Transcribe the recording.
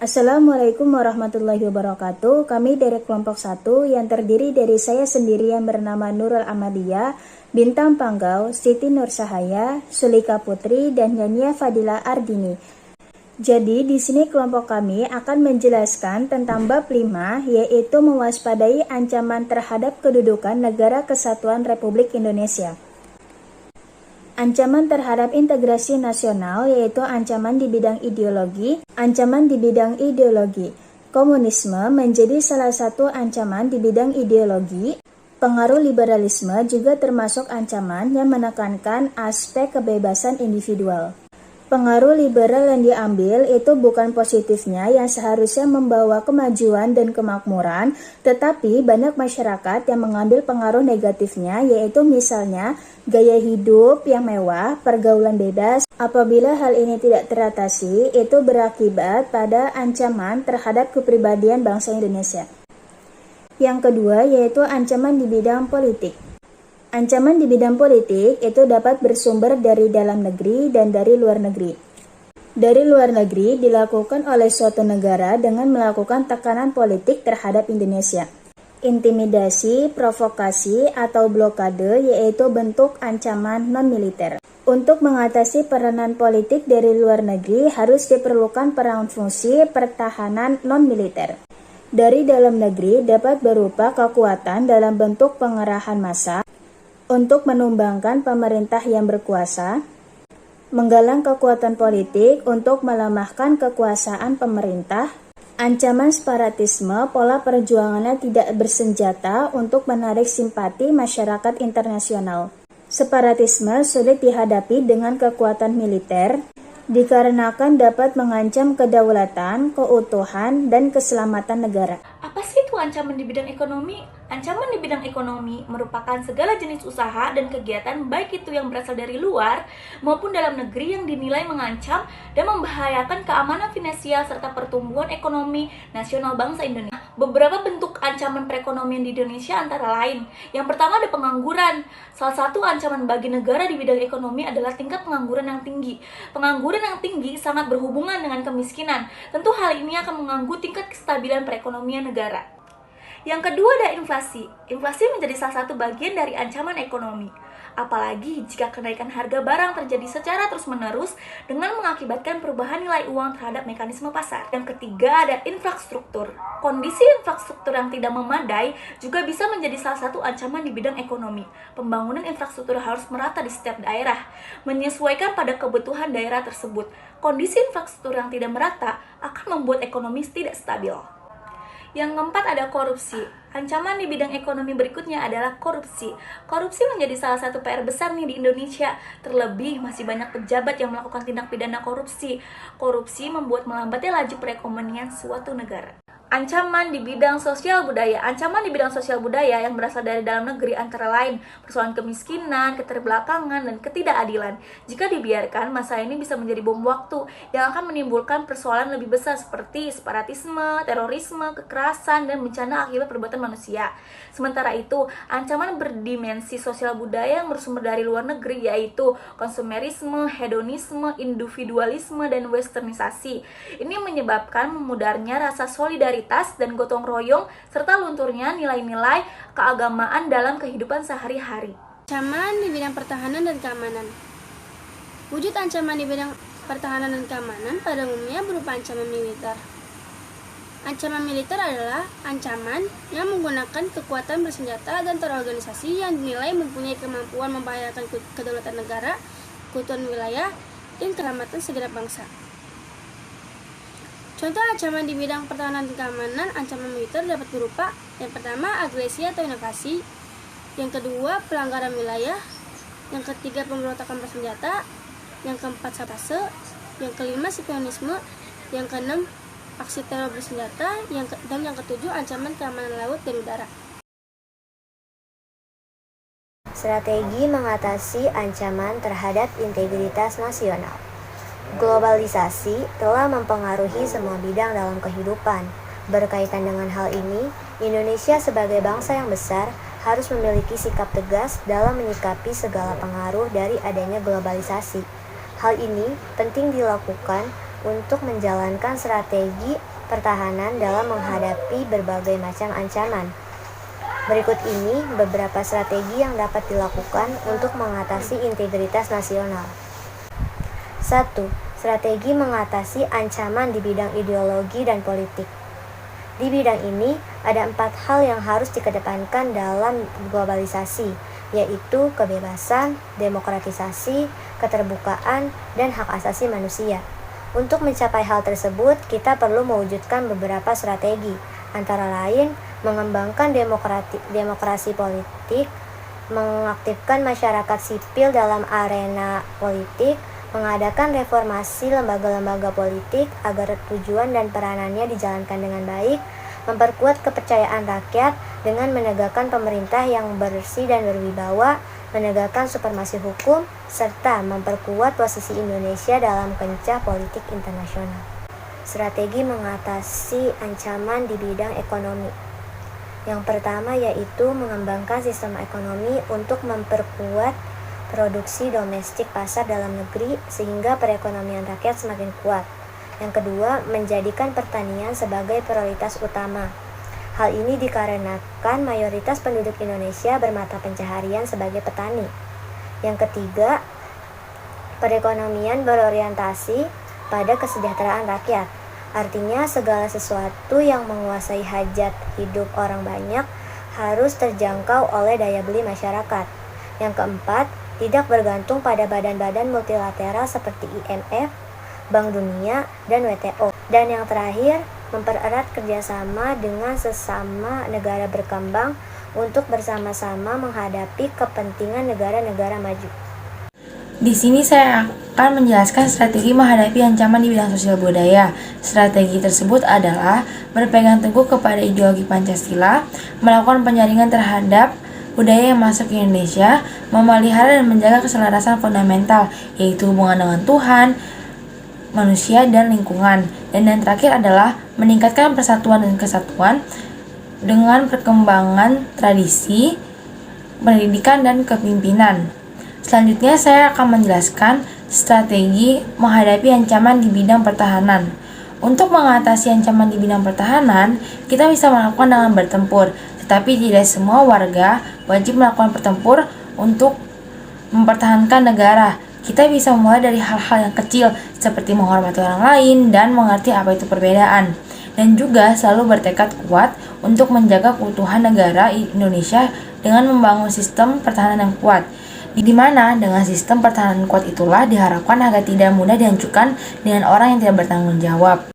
Assalamualaikum warahmatullahi wabarakatuh. Kami dari kelompok 1 yang terdiri dari saya sendiri yang bernama Nurul Amalia, Bintang Panggau, Siti Nur Sahaya, Sulika Putri, dan Yania Fadila Ardini. Jadi di sini kelompok kami akan menjelaskan tentang bab 5, yaitu mewaspadai ancaman terhadap kedudukan Negara Kesatuan Republik Indonesia. Ancaman terhadap integrasi nasional yaitu ancaman di bidang ideologi. Ancaman di bidang ideologi, komunisme menjadi salah satu ancaman di bidang ideologi. Pengaruh liberalisme juga termasuk ancaman yang menekankan aspek kebebasan individual. Pengaruh liberal yang diambil itu bukan positifnya yang seharusnya membawa kemajuan dan kemakmuran, tetapi banyak masyarakat yang mengambil pengaruh negatifnya, yaitu misalnya gaya hidup yang mewah, pergaulan bebas. Apabila hal ini tidak teratasi, itu berakibat pada ancaman terhadap kepribadian bangsa Indonesia. Yang kedua yaitu ancaman di bidang politik. Ancaman di bidang politik itu dapat bersumber dari dalam negeri dan dari luar negeri. Dari luar negeri dilakukan oleh suatu negara dengan melakukan tekanan politik terhadap Indonesia. Intimidasi, provokasi, atau blokade yaitu bentuk ancaman non-militer. Untuk mengatasi peranan politik dari luar negeri harus diperlukan peran fungsi pertahanan non-militer. Dari dalam negeri dapat berupa kekuatan dalam bentuk pengerahan massa untuk menumbangkan pemerintah yang berkuasa, menggalang kekuatan politik untuk melemahkan kekuasaan pemerintah, ancaman separatisme, pola perjuangannya tidak bersenjata untuk menarik simpati masyarakat internasional. Separatisme sulit dihadapi dengan kekuatan militer, dikarenakan dapat mengancam kedaulatan, keutuhan, dan keselamatan negara. Apa sih itu ancaman di bidang ekonomi? Ancaman di bidang ekonomi merupakan segala jenis usaha dan kegiatan baik itu yang berasal dari luar maupun dalam negeri yang dinilai mengancam dan membahayakan keamanan finansial serta pertumbuhan ekonomi nasional bangsa Indonesia. Beberapa bentuk ancaman perekonomian di Indonesia antara lain. Yang pertama ada pengangguran. Salah satu ancaman bagi negara di bidang ekonomi adalah tingkat pengangguran yang tinggi. Pengangguran yang tinggi sangat berhubungan dengan kemiskinan. Tentu hal ini akan mengganggu tingkat kestabilan perekonomian negara. Yang kedua ada inflasi. Inflasi menjadi salah satu bagian dari ancaman ekonomi. Apalagi jika kenaikan harga barang terjadi secara terus-menerus dengan mengakibatkan perubahan nilai uang terhadap mekanisme pasar. Yang ketiga ada infrastruktur. Kondisi infrastruktur yang tidak memadai juga bisa menjadi salah satu ancaman di bidang ekonomi. Pembangunan infrastruktur harus merata di setiap daerah, menyesuaikan pada kebutuhan daerah tersebut. Kondisi infrastruktur yang tidak merata akan membuat ekonomi tidak stabil. Yang keempat ada korupsi. Ancaman di bidang ekonomi berikutnya adalah korupsi. Korupsi menjadi salah satu PR besar nih di Indonesia. Terlebih masih banyak pejabat yang melakukan tindak pidana korupsi. Korupsi membuat melambatnya laju perekonomian suatu negara. Ancaman di bidang sosial budaya. Ancaman di bidang sosial budaya yang berasal dari dalam negeri antara lain persoalan kemiskinan, keterbelakangan, dan ketidakadilan. Jika dibiarkan, masalah ini bisa menjadi bom waktu yang akan menimbulkan persoalan lebih besar seperti separatisme, terorisme, kekerasan, dan bencana akibat perbuatan manusia. Sementara itu, ancaman berdimensi sosial budaya yang bersumber dari luar negeri yaitu konsumerisme, hedonisme, individualisme, dan westernisasi. Ini menyebabkan memudarnya rasa solidaritas dan gotong royong serta lunturnya nilai-nilai keagamaan dalam kehidupan sehari-hari. Ancaman di bidang pertahanan dan keamanan. Wujud ancaman di bidang pertahanan dan keamanan pada umumnya berupa ancaman militer. Ancaman militer adalah ancaman yang menggunakan kekuatan bersenjata dan terorganisasi yang dinilai mempunyai kemampuan membahayakan kedaulatan negara, keutuhan wilayah, dan keselamatan segenap bangsa. Contoh ancaman di bidang pertahanan dan keamanan, ancaman militer dapat berupa yang pertama agresi atau invasi, yang kedua pelanggaran wilayah, yang ketiga pemberontakan bersenjata, yang keempat sabotase, yang kelima spionisme, yang keenam aksi teror bersenjata, dan yang ketujuh ancaman keamanan laut dan udara. Strategi mengatasi ancaman terhadap integritas nasional. Globalisasi telah mempengaruhi semua bidang dalam kehidupan. Berkaitan dengan hal ini, Indonesia sebagai bangsa yang besar harus memiliki sikap tegas dalam menyikapi segala pengaruh dari adanya globalisasi. Hal ini penting dilakukan untuk menjalankan strategi pertahanan dalam menghadapi berbagai macam ancaman. Berikut ini beberapa strategi yang dapat dilakukan untuk mengatasi integritas nasional. 1. Strategi mengatasi ancaman di bidang ideologi dan politik. Di bidang ini, ada 4 hal yang harus dikedepankan dalam globalisasi, yaitu kebebasan, demokratisasi, keterbukaan, dan hak asasi manusia. Untuk mencapai hal tersebut, kita perlu mewujudkan beberapa strategi, antara lain mengembangkan demokrasi politik, mengaktifkan masyarakat sipil dalam arena politik, mengadakan reformasi lembaga-lembaga politik agar tujuan dan peranannya dijalankan dengan baik, memperkuat kepercayaan rakyat dengan menegakkan pemerintah yang bersih dan berwibawa, menegakkan supremasi hukum, serta memperkuat posisi Indonesia dalam kancah politik internasional. Strategi mengatasi ancaman di bidang ekonomi. Yang pertama yaitu mengembangkan sistem ekonomi untuk memperkuat produksi domestik pasar dalam negeri sehingga perekonomian rakyat semakin kuat. Yang kedua, menjadikan pertanian sebagai prioritas utama. Hal ini dikarenakan mayoritas penduduk Indonesia bermata pencaharian sebagai petani. Yang ketiga, perekonomian berorientasi pada kesejahteraan rakyat. Artinya segala sesuatu yang menguasai hajat hidup orang banyak harus terjangkau oleh daya beli masyarakat. Yang keempat, tidak bergantung pada badan-badan multilateral seperti IMF, Bank Dunia, dan WTO. Dan yang terakhir, mempererat kerjasama dengan sesama negara berkembang untuk bersama-sama menghadapi kepentingan negara-negara maju. Di sini saya akan menjelaskan strategi menghadapi ancaman di bidang sosial budaya. Strategi tersebut adalah berpegang teguh kepada ideologi Pancasila, melakukan penjaringan terhadap budaya yang masuk ke Indonesia, memelihara dan menjaga keselarasan fundamental, yaitu hubungan dengan Tuhan, manusia, dan lingkungan. Dan yang terakhir adalah meningkatkan persatuan dan kesatuan dengan perkembangan tradisi, pendidikan, dan kepemimpinan. Selanjutnya saya akan menjelaskan strategi menghadapi ancaman di bidang pertahanan. Untuk mengatasi ancaman di bidang pertahanan, kita bisa melakukan dengan bertempur, tetapi tidak semua warga wajib melakukan bertempur untuk mempertahankan negara. Kita bisa memulai dari hal-hal yang kecil, seperti menghormati orang lain dan mengerti apa itu perbedaan. Dan juga selalu bertekad kuat untuk menjaga keutuhan negara Indonesia dengan membangun sistem pertahanan yang kuat. Di mana dengan sistem pertahanan kuat itulah diharapkan agar tidak mudah dihancurkan dengan orang yang tidak bertanggung jawab.